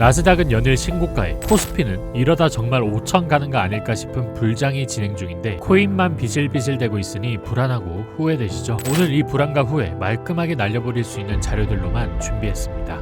나스닥은 연일 신고가에, 코스피는 이러다 정말 5천 가는 거 아닐까 싶은 불장이 진행 중인데 코인만 비실비실대고 있으니 불안하고 후회되시죠? 오늘 이 불안과 후회 말끔하게 날려버릴 수 있는 자료들로만 준비했습니다.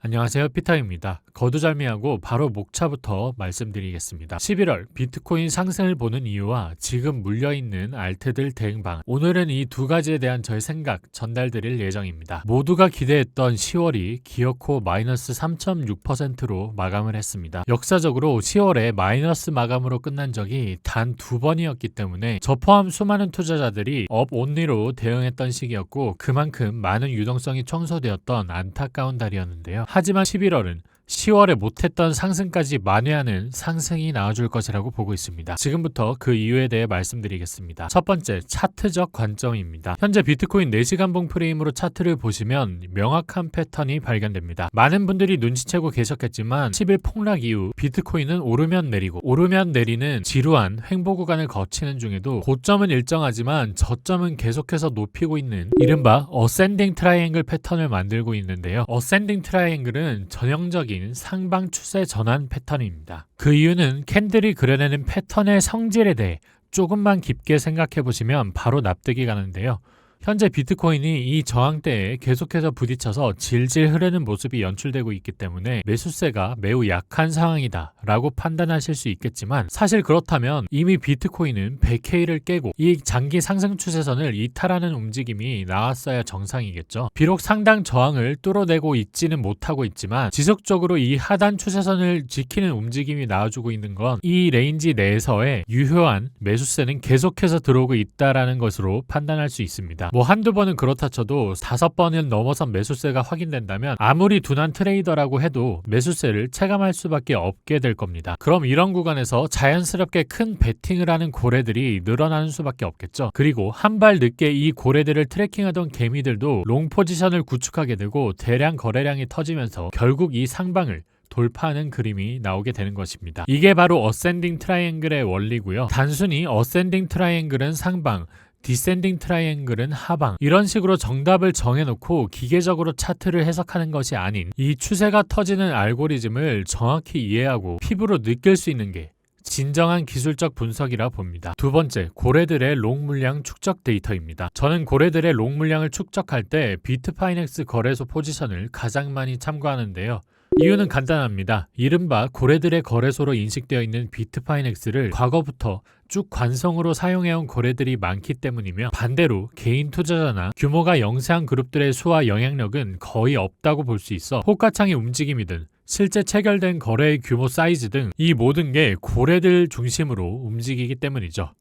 안녕하세요, 피터입니다. 거두절미하고 바로 목차부터 말씀드리겠습니다. 11월 비트코인 상승을 보는 이유와 지금 물려있는 알트들 대응방, 오늘은 이 두 가지에 대한 저의 생각 전달드릴 예정입니다. 모두가 기대했던 10월이 기어코 마이너스 3.6%로 마감을 했습니다. 역사적으로 10월에 마이너스 마감으로 끝난 적이 단 2번이었기 때문에 저 포함 수많은 투자자들이 업 온리로 대응했던 시기였고 그만큼 많은 유동성이 청소되었던 안타까운 달이었는데요. 하지만 11월은 10월에 못했던 상승까지 만회하는 상승이 나와줄 것이라고 보고 있습니다. 지금부터 그 이유에 대해 말씀드리겠습니다. 첫 번째, 차트적 관점입니다. 현재 비트코인 4시간 봉 프레임으로 차트를 보시면 명확한 패턴이 발견됩니다. 많은 분들이 눈치채고 계셨겠지만 10일 폭락 이후 비트코인은 오르면 내리고 오르면 내리는 지루한 횡보 구간을 거치는 중에도 고점은 일정하지만 저점은 계속해서 높이고 있는 이른바 어센딩 트라이앵글 패턴을 만들고 있는데요. 어센딩 트라이앵글은 전형적인 상방 추세 전환 패턴입니다. 그 이유는 캔들이 그려내는 패턴의 성질에 대해 조금만 깊게 생각해 보시면 바로 납득이 가는데요. 현재 비트코인이 이 저항대에 계속해서 부딪혀서 질질 흐르는 모습이 연출되고 있기 때문에 매수세가 매우 약한 상황이다 라고 판단하실 수 있겠지만 사실 그렇다면 이미 비트코인은 100K를 깨고 이 장기 상승 추세선을 이탈하는 움직임이 나왔어야 정상이겠죠. 비록 상당 저항을 뚫어내고 있지는 못하고 있지만 지속적으로 이 하단 추세선을 지키는 움직임이 나와주고 있는 건 이 레인지 내에서의 유효한 매수세는 계속해서 들어오고 있다라는 것으로 판단할 수 있습니다. 한두 번은 그렇다 쳐도 5번을 넘어선 매수세가 확인된다면 아무리 둔한 트레이더라고 해도 매수세를 체감할 수밖에 없게 될 겁니다. 그럼 이런 구간에서 자연스럽게 큰 베팅을 하는 고래들이 늘어나는 수밖에 없겠죠. 그리고 한 발 늦게 이 고래들을 트래킹하던 개미들도 롱 포지션을 구축하게 되고 대량 거래량이 터지면서 결국 이 상방을 돌파하는 그림이 나오게 되는 것입니다. 이게 바로 어센딩 트라이앵글의 원리고요. 단순히 어센딩 트라이앵글은 상방, 디센딩 트라이앵글은 하방, 이런 식으로 정답을 정해놓고 기계적으로 차트를 해석하는 것이 아닌 이 추세가 터지는 알고리즘을 정확히 이해하고 피부로 느낄 수 있는 게 진정한 기술적 분석이라 봅니다. 두 번째, 고래들의 롱 물량 축적 데이터입니다. 저는 고래들의 롱 물량을 축적할 때 비트파이넥스 거래소 포지션을 가장 많이 참고하는데요. 이유는 간단합니다. 이른바 고래들의 거래소로 인식되어 있는 비트파이넥스를 과거부터 쭉 관성으로 사용해온 고래들이 많기 때문이며 반대로 개인 투자자나 규모가 영세한 그룹들의 수와 영향력은 거의 없다고 볼 수 있어 호가창의 움직임이든 실제 체결된 거래의 규모 사이즈 등 이 모든 게 고래들 중심으로 움직이기 때문이죠.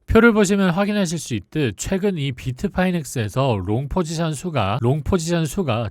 표를 보시면 확인하실 수 있듯 최근 이 비트파이넥스에서 롱 포지션 수가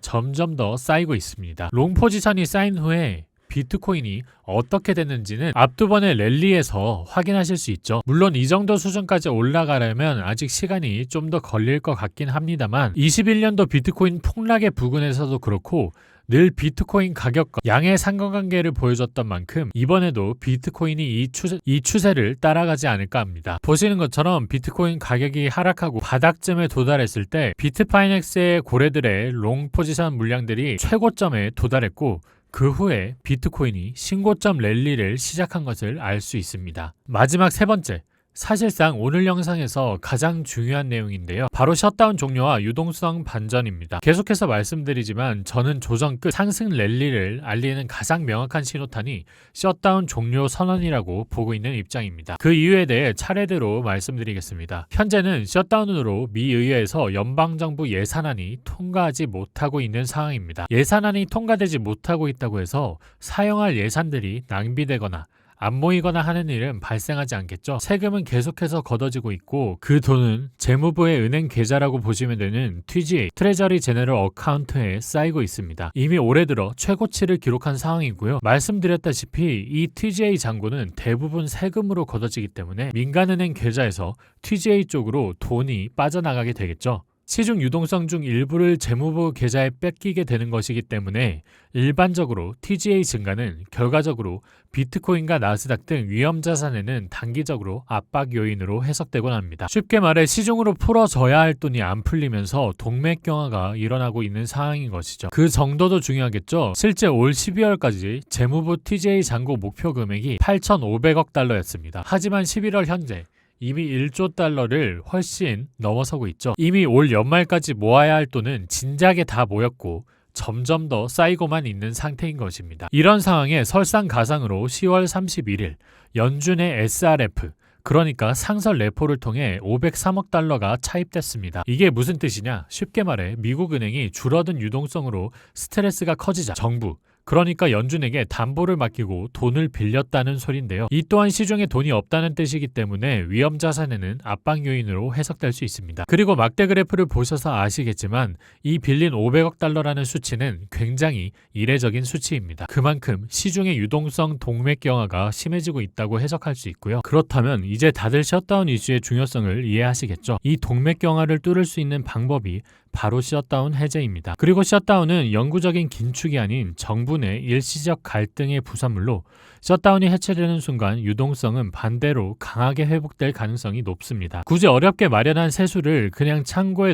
점점 더 쌓이고 있습니다. 롱 포지션이 쌓인 후에 비트코인이 어떻게 됐는지는 앞두 번의 랠리에서 확인하실 수 있죠. 물론 이 정도 수준까지 올라가려면 아직 시간이 좀 더 걸릴 것 같긴 합니다만 21년도 비트코인 폭락의 부근에서도 그렇고 늘 비트코인 가격과 양의 상관관계를 보여줬던 만큼 이번에도 비트코인이 이 추세를 따라가지 않을까 합니다. 보시는 것처럼 비트코인 가격이 하락하고 바닥쯤에 도달했을 때 비트파이넥스의 고래들의 롱 포지션 물량들이 최고점에 도달했고 그 후에 비트코인이 신고점 랠리를 시작한 것을 알 수 있습니다. 마지막 세 번째, 사실상 오늘 영상에서 가장 중요한 내용인데요. 바로 셧다운 종료와 유동성 반전입니다. 계속해서 말씀드리지만 저는 조정 끝 상승 랠리를 알리는 가장 명확한 신호탄이 셧다운 종료 선언이라고 보고 있는 입장입니다. 그 이유에 대해 차례대로 말씀드리겠습니다. 현재는 셧다운으로 미 의회에서 연방정부 예산안이 통과하지 못하고 있는 상황입니다. 예산안이 통과되지 못하고 있다고 해서 사용할 예산들이 낭비되거나 안 모이거나 하는 일은 발생하지 않겠죠. 세금은 계속해서 걷어지고 있고 그 돈은 재무부의 은행 계좌라고 보시면 되는 TGA 트레저리 제너럴 어카운트에 쌓이고 있습니다. 이미 올해 들어 최고치를 기록한 상황이고요. 말씀드렸다시피 이 TGA 잔고는 대부분 세금으로 걷어지기 때문에 민간은행 계좌에서 TGA 쪽으로 돈이 빠져나가게 되겠죠. 시중 유동성 중 일부를 재무부 계좌에 뺏기게 되는 것이기 때문에 일반적으로 TGA 증가는 결과적으로 비트코인과 나스닥 등 위험자산에는 단기적으로 압박 요인으로 해석되곤 합니다. 쉽게 말해 시중으로 풀어져야 할 돈이 안 풀리면서 동맥경화가 일어나고 있는 상황인 것이죠. 그 정도도 중요하겠죠. 실제 올 12월까지 재무부 TGA 잔고 목표 금액이 8,500억 달러였습니다. 하지만 11월 현재 이미 1조 달러를 훨씬 넘어서고 있죠. 이미 올 연말까지 모아야 할 돈은 진작에 다 모였고 점점 더 쌓이고만 있는 상태인 것입니다. 이런 상황에 설상가상으로 10월 31일 연준의 SRF 그러니까 상설 레포를 통해 503억 달러가 차입됐습니다. 이게 무슨 뜻이냐? 쉽게 말해 미국 은행이 줄어든 유동성으로 스트레스가 커지자 정부 그러니까 연준에게 담보를 맡기고 돈을 빌렸다는 소린데요. 이 또한 시중에 돈이 없다는 뜻이기 때문에 위험자산에는 압박 요인으로 해석될 수 있습니다. 그리고 막대 그래프를 보셔서 아시겠지만 이 빌린 500억 달러라는 수치는 굉장히 이례적인 수치입니다. 그만큼 시중의 유동성 동맥경화가 심해지고 있다고 해석할 수 있고요. 그렇다면 이제 다들 셧다운 이슈의 중요성을 이해하시겠죠. 이 동맥경화를 뚫을 수 있는 방법이 바로 셧다운 해제입니다. 그리고 셧다운은 영구적인 긴축이 아닌 정부 내 일시적 갈등의 부산물로 셧다운이 해체되는 순간 유동성은 반대로 강하게 회복될 가능성이 높습니다. 굳이 어렵게 마련한 세수를 그냥 창고에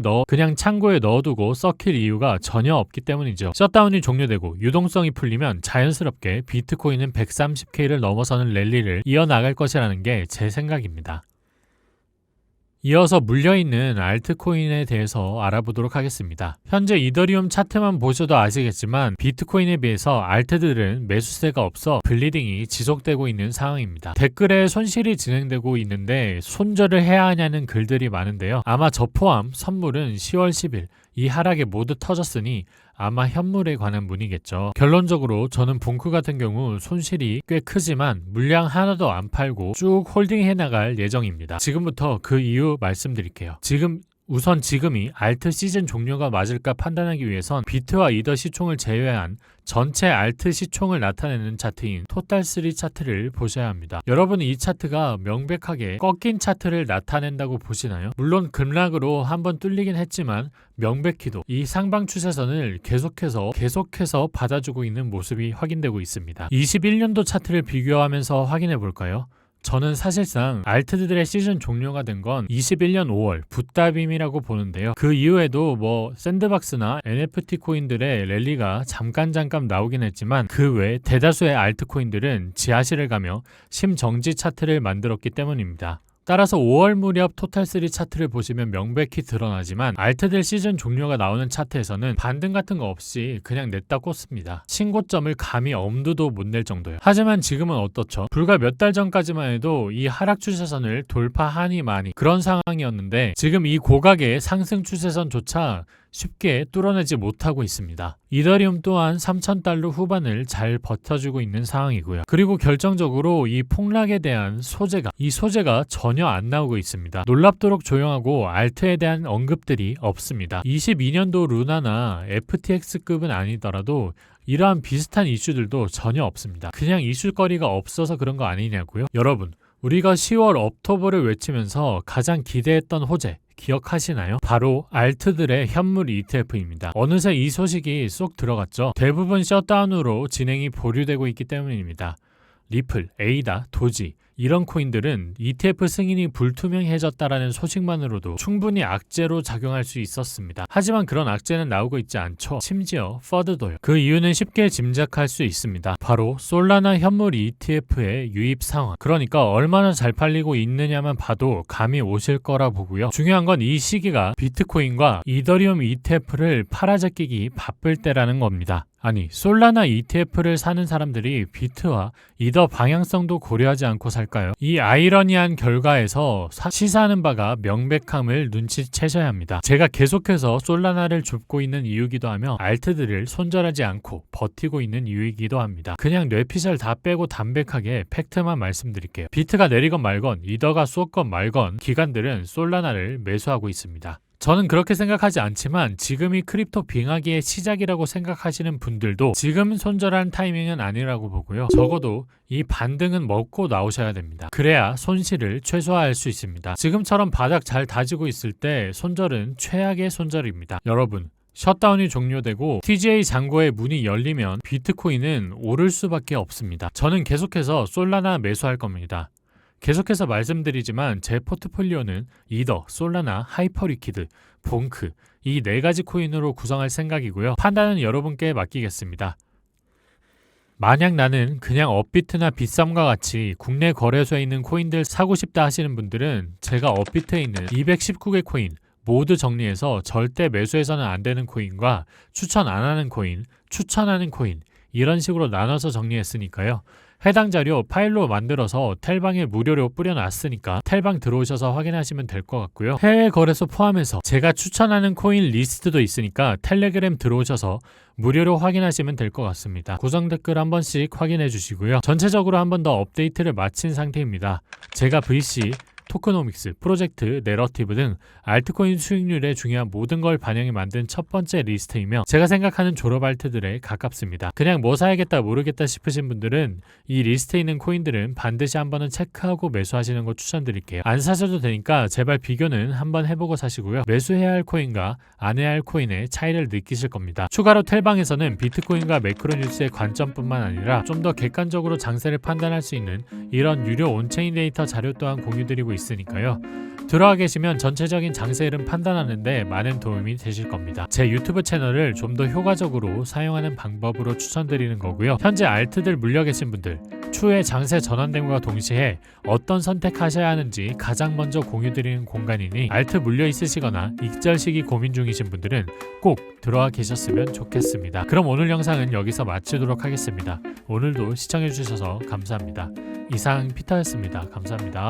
넣어두고 썩힐 이유가 전혀 없기 때문이죠. 셧다운이 종료되고 유동성이 풀리면 자연스럽게 비트코인은 130K를 넘어서는 랠리를 이어나갈 것이라는 게 제 생각입니다. 이어서 물려있는 알트코인에 대해서 알아보도록 하겠습니다. 현재 이더리움 차트만 보셔도 아시겠지만 비트코인에 비해서 알트들은 매수세가 없어 블리딩이 지속되고 있는 상황입니다. 댓글에 손실이 진행되고 있는데 손절을 해야 하냐는 글들이 많은데요. 아마 저 포함 선물은 10월 10일 이 하락에 모두 터졌으니 아마 현물에 관한 문이겠죠. 결론적으로 저는 봉크 같은 경우 손실이 꽤 크지만 물량 하나도 안 팔고 쭉 홀딩해 나갈 예정입니다. 지금부터 그 이유 말씀드릴게요. 지금이 알트 시즌 종료가 맞을까 판단하기 위해선 비트와 이더 시총을 제외한 전체 알트 시총을 나타내는 차트인 토탈3 차트를 보셔야 합니다. 여러분은 이 차트가 명백하게 꺾인 차트를 나타낸다고 보시나요? 물론 급락으로 한번 뚫리긴 했지만 명백히도 이 상방 추세선을 계속해서 받아주고 있는 모습이 확인되고 있습니다. 21년도 차트를 비교하면서 확인해 볼까요? 저는 사실상 알트들의 시즌 종료가 된 건 21년 5월 붓다빔이라고 보는데요. 그 이후에도 샌드박스나 NFT 코인들의 랠리가 잠깐 나오긴 했지만 그 외 대다수의 알트코인들은 지하실을 가며 심정지 차트를 만들었기 때문입니다. 따라서 5월 무렵 토탈3 차트를 보시면 명백히 드러나지만 알트들 시즌 종료가 나오는 차트에서는 반등 같은 거 없이 그냥 냈다 꽂습니다. 신고점을 감히 엄두도 못 낼 정도요. 하지만 지금은 어떻죠? 불과 몇 달 전까지만 해도 이 하락 추세선을 돌파하니 많이 그런 상황이었는데 지금 이 고각의 상승 추세선조차 쉽게 뚫어내지 못하고 있습니다. 이더리움 또한 3,000달러 후반을 잘 버텨주고 있는 상황이고요. 그리고 결정적으로 이 폭락에 대한 소재가 전혀 안 나오고 있습니다. 놀랍도록 조용하고 알트에 대한 언급들이 없습니다. 22년도 루나나 FTX급은 아니더라도 이러한 비슷한 이슈들도 전혀 없습니다. 그냥 이슈거리가 없어서 그런 거 아니냐고요? 여러분, 우리가 10월 업토버를 외치면서 가장 기대했던 호재 기억하시나요? 바로 알트들의 현물 ETF입니다. 어느새 이 소식이 쏙 들어갔죠. 대부분 셧다운으로 진행이 보류되고 있기 때문입니다. 리플, 에이다, 도지 이런 코인들은 ETF 승인이 불투명해졌다라는 소식만으로도 충분히 악재로 작용할 수 있었습니다. 하지만 그런 악재는 나오고 있지 않죠. 심지어 퍼드도요. 그 이유는 쉽게 짐작할 수 있습니다. 바로 솔라나 현물 ETF의 유입 상황. 그러니까 얼마나 잘 팔리고 있느냐만 봐도 감이 오실 거라 보고요. 중요한 건 이 시기가 비트코인과 이더리움 ETF를 팔아제끼기 바쁠 때라는 겁니다. 아니, 솔라나 ETF를 사는 사람들이 비트와 이더 방향성도 고려하지 않고 살까요? 이 아이러니한 결과에서 시사하는 바가 명백함을 눈치채셔야 합니다. 제가 계속해서 솔라나를 줍고 있는 이유기도 하며 알트들을 손절하지 않고 버티고 있는 이유이기도 합니다. 그냥 뇌피셜 다 빼고 담백하게 팩트만 말씀드릴게요. 비트가 내리건 말건 이더가 쏟건 말건 기관들은 솔라나를 매수하고 있습니다. 저는 그렇게 생각하지 않지만 지금이 크립토 빙하기의 시작이라고 생각하시는 분들도 지금 손절한 타이밍은 아니라고 보고요. 적어도 이 반등은 먹고 나오셔야 됩니다. 그래야 손실을 최소화할 수 있습니다. 지금처럼 바닥 잘 다지고 있을 때 손절은 최악의 손절입니다. 여러분, 셧다운이 종료되고 TGA 잔고의 문이 열리면 비트코인은 오를 수밖에 없습니다. 저는 계속해서 솔라나 매수할 겁니다. 계속해서 말씀드리지만 제 포트폴리오는 이더, 솔라나, 하이퍼리퀴드, 봉크 이 4가지 코인으로 구성할 생각이고요. 판단은 여러분께 맡기겠습니다. 만약 나는 그냥 업비트나 빗썸과 같이 국내 거래소에 있는 코인들 사고 싶다 하시는 분들은 제가 업비트에 있는 219개 코인 모두 정리해서 절대 매수해서는 안 되는 코인과 추천 안 하는 코인, 추천하는 코인 이런 식으로 나눠서 정리했으니까요. 해당 자료 파일로 만들어서 텔방에 무료로 뿌려놨으니까 텔방 들어오셔서 확인하시면 될 것 같고요. 해외 거래소 포함해서 제가 추천하는 코인 리스트도 있으니까 텔레그램 들어오셔서 무료로 확인하시면 될 것 같습니다. 고정 댓글 한 번씩 확인해 주시고요. 전체적으로 한 번 더 업데이트를 마친 상태입니다. 제가 VC, 토크노믹스, 프로젝트, 내러티브 등 알트코인 수익률에 중요한 모든 걸 반영해 만든 첫 번째 리스트이며 제가 생각하는 졸업 알트들에 가깝습니다. 그냥 뭐 사야겠다 모르겠다 싶으신 분들은 이 리스트에 있는 코인들은 반드시 한번은 체크하고 매수하시는 거 추천드릴게요. 안 사셔도 되니까 제발 비교는 한번 해보고 사시고요. 매수해야 할 코인과 안 해야 할 코인의 차이를 느끼실 겁니다. 추가로 텔방에서는 비트코인과 매크로뉴스의 관점뿐만 아니라 좀 더 객관적으로 장세를 판단할 수 있는 이런 유료 온체인 데이터 자료 또한 공유드리고 있으니까요. 들어와 계시면 전체적인 장세 흐름 판단하는데 많은 도움이 되실 겁니다. 제 유튜브 채널을 좀 더 효과적으로 사용하는 방법으로 추천드리는 거고요. 현재 알트들 물려 계신 분들, 추후에 장세 전환됨과 동시에 어떤 선택하셔야 하는지 가장 먼저 공유드리는 공간이니 알트 물려 있으시거나 익절 시기 고민 중이신 분들은 꼭 들어와 계셨으면 좋겠습니다. 그럼 오늘 영상은 여기서 마치도록 하겠습니다. 오늘도 시청해주셔서 감사합니다. 이상 피터였습니다. 감사합니다.